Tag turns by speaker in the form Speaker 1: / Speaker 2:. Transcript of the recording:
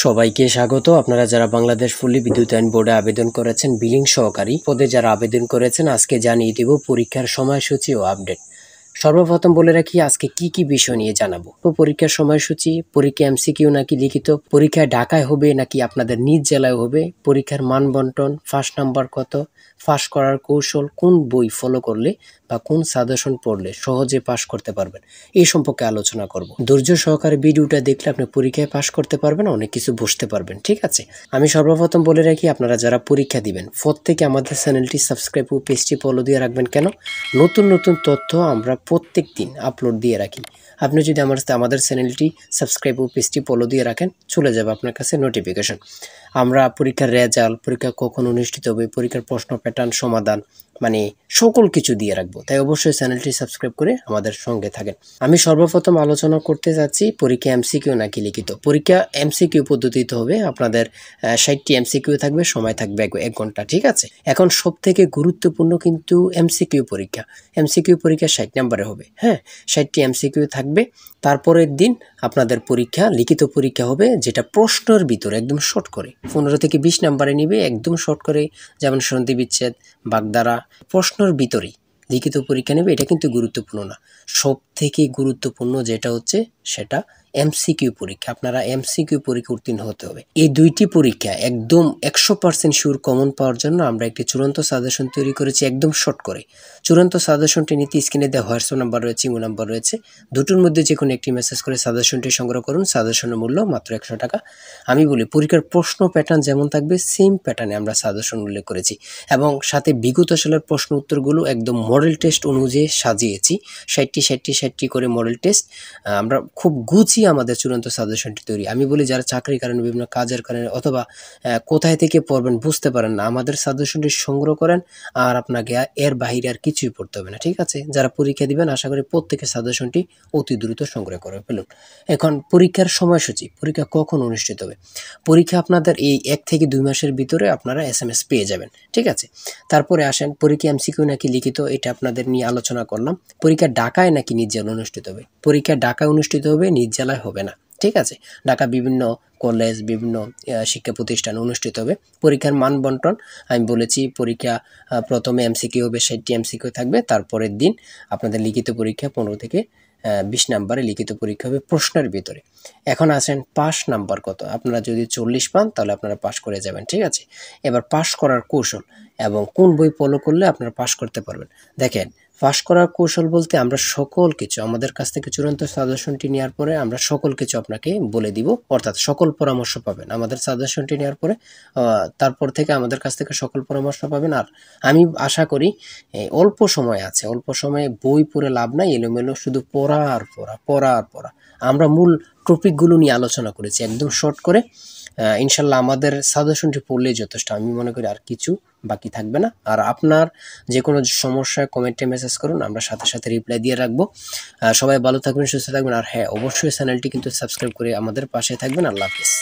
Speaker 1: সবাইকে স্বাগত। আপনারা যারা বাংলাদেশ ফুলি বিদ্যুৎ আইন বোর্ডে আবেদন করেছেন বিলিং সহকারী পদে যারা আবেদন করেছেন, আজকে জানিয়ে দেব পরীক্ষার সময়সূচি ও আপডেট। সর্বপ্রথম বলে রাখি আজকে কি বিষয় নিয়ে জানাবো। তো পরীক্ষার সময়সূচি, পরীক্ষা এমসিকিউ নাকি লিখিত, পরীক্ষা ঢাকায় হবে নাকি আপনাদের নিজ জেলায় হবে, পরীক্ষার মান বন্টন, ফার্স্ট নাম্বার কত, পাস করার কৌশল, কোন বই ফলো করলে বা কোন সাজেশন পড়লে সহজে পাস করতে পারবেন, এই সম্পর্কে আলোচনা করব। ধৈর্য সহকারে ভিডিওটা দেখলে আপনি পরীক্ষায় পাস করতে পারবেন, অনেক কিছু বুঝতে পারবেন। ঠিক আছে, আমি সর্বপ্রথম বলে রাখি আপনারা যারা পরীক্ষা দিবেন প্রত্যেকে আমাদের চ্যানেলটি সাবস্ক্রাইব ও পেজটি ফলো দিয়ে রাখবেন। কেন? নতুন নতুন তথ্য আমরা প্রত্যেক দিন আপলোড দিয়ে রাখি। আপনি যদি আমাদের চ্যানেলটি সাবস্ক্রাইব ও পেজটি ফলো দিয়ে রাখেন, চলে যাবে আপনার কাছে নোটিফিকেশন। আমরা পরীক্ষার রেজাল্ট, পরীক্ষা কখন অনুষ্ঠিত হবে, পরীক্ষার প্রশ্ন প্যাটার্ন, সমাধান, মানে সকল কিছু দিয়ে রাখবো। তাই অবশ্যই চ্যানেলটি সাবস্ক্রাইব করে আমাদের সঙ্গে থাকেন। আমি সর্বপ্রথম আলোচনা করতে যাচ্ছি পরীক্ষা এমসিকিউ নাকি লিখিত। পরীক্ষা এমসিকিউ পদ্ধতিতে হবে। আপনাদের 60টি এমসিকিউ থাকবে, সময় থাকবে 1 ঘন্টা। ঠিক আছে, এখন সব থেকে গুরুত্বপূর্ণ কিন্তু এমসিকিউ পরীক্ষা। এমসিকিউ পরীক্ষা 60 নম্বরে হবে। হ্যাঁ, 60টি এমসিকিউ থাকবে। তারপরের দিন আপনাদের পরীক্ষা লিখিত পরীক্ষা হবে, যেটা প্রশ্নের ভিতরে একদম শর্ট করে 15 থেকে 20 নম্বরে নিবে, একদম শর্ট করে, যেমন সন্ধি বিচ্ছেদ, বাগধারা, প্রশ্নের ভিতরেই লিখিত পরীক্ষা নেবে। এটা কিন্তু গুরুত্বপূর্ণ না, সব থেকে গুরুত্বপূর্ণ যেটা হচ্ছে সেটা এমসিকিউ পরীক্ষা। আপনারা এমসিকিউ পরীক্ষা উত্তীর্ণ হতে হবে। এই দুইটি পরীক্ষা একদম 100% শিওর কমন পাওয়ার জন্য আমরা একটি চূড়ান্ত সাজেশন তৈরি করেছি, একদম শর্ট করে। চূড়ান্ত সাজেশনটি নিতে স্ক্রিনে দেওয়া হোয়াটসঅ্যাপ নাম্বার রয়েছে, ইমো নাম্বার রয়েছে, দুটোর মধ্যে যে কোনো একটি মেসেজ করে সাজেশনটি সংগ্রহ করুন। সাজেশনের মূল্য মাত্র 100 টাকা। আমি বলি পরীক্ষার প্রশ্ন প্যাটার্ন যেমন থাকবে সেম প্যাটার্নে আমরা সাজেশন উল্লেখ করেছি, এবং সাথে বিগত সালের প্রশ্ন উত্তরগুলো একদম মডেল টেস্ট অনুযায়ী সাজিয়েছি। 60 করে মডেল টেস্ট। আমরা খুব গুছিয়ে আমাদের চূড়ান্ত সাজেশনটি তৈরি। আমি বলি যারা চাকরির কারণে, বিভিন্ন কাজের কারণে, অথবা কোথায় থেকে পড়বেন বুঝতে পারেন না, আমাদের সাজেশনটি সংগ্রহ করেন, আর আপনাকে এর বাহিরে আর কিছুই পড়তে হবে না। ঠিক আছে, যারা পরীক্ষা দিবেন আশা করি প্রত্যেকের সাজেশনটি অতি দ্রুত সংগ্রহ করে ফেলুন। এখন পরীক্ষার সময়সূচি, পরীক্ষা কখন অনুষ্ঠিত হবে। পরীক্ষা আপনাদের এই 1 থেকে 2 মাসের ভিতরে আপনারা SMS পেয়ে যাবেন। ঠিক আছে, তারপরে আসেন পরীক্ষা এমসিকিউ নাকি লিখিত, এটা আপনাদের নিয়ে আলোচনা করলাম। পরীক্ষা ঢাকায় নাকি নিজ জেলায় অনুষ্ঠিত হবে। পরীক্ষা ঢাকায় অনুষ্ঠিত হবে, নিজ জেলায় হবে না। ঠিক আছে, ঢাকা বিভিন্ন কলেজ, বিভিন্ন শিক্ষা প্রতিষ্ঠান অনুষ্ঠিত হবে। পরীক্ষার মান বন্টন আমি বলেছি, পরীক্ষা প্রথমে এমসিকিউ হবে, 60টি এমসিকিউ থাকবে। তারপরের দিন আপনাদের লিখিত পরীক্ষা 15 থেকে 20 নম্বরে লিখিত পরীক্ষা হবে প্রশ্নের ভিতরে। এখন আসেন পাস নাম্বার কত। আপনারা যদি 40 পান তাহলে আপনারা পাস করে যাবেন। ঠিক আছে, এবার পাস করার কৌশল এবং কোন বই ফলো করলে আপনারা পাস করতে পারবেন। দেখেন, পাস করার কৌশল বলতে আমরা সকল কিছু আমাদের কাছ থেকে চূড়ান্ত সাজেশনটি নেওয়ার পরে আমরা সকল কিছু আপনাকে বলে দিব, অর্থাৎ সকল পরামর্শ পাবেন আমাদের সাজেশনটি নেওয়ার পরে। তারপর থেকে আমাদের কাছ থেকে সকল পরামর্শ পাবেন। আর আমি আশা করি অল্প সময় আছে, অল্প সময়ে বই পড়ে লাভ নাই, এলোমেলো শুধু পড়া আর পড়া। আমরা মূল টপিকগুলো নিয়ে আলোচনা করেছি একদম শর্ট করে। ইনশাল্লাহ আমাদের সাজেশনটি পড়লেই যথেষ্ট, আমি মনে করি আর কিছু বাকি থাকবে না। আর আপনার যে কোনো সমস্যায় কমেন্টে মেসেজ করুন, আমরা সাথে সাথে রিপ্লাই দিয়ে রাখবো। সবাই ভালো থাকবেন, সুস্থ থাকবেন, আর হ্যাঁ অবশ্যই চ্যানেলটি কিন্তু সাবস্ক্রাইব করে আমাদের পাশে থাকবেন। আল্লাহ হাফিজ।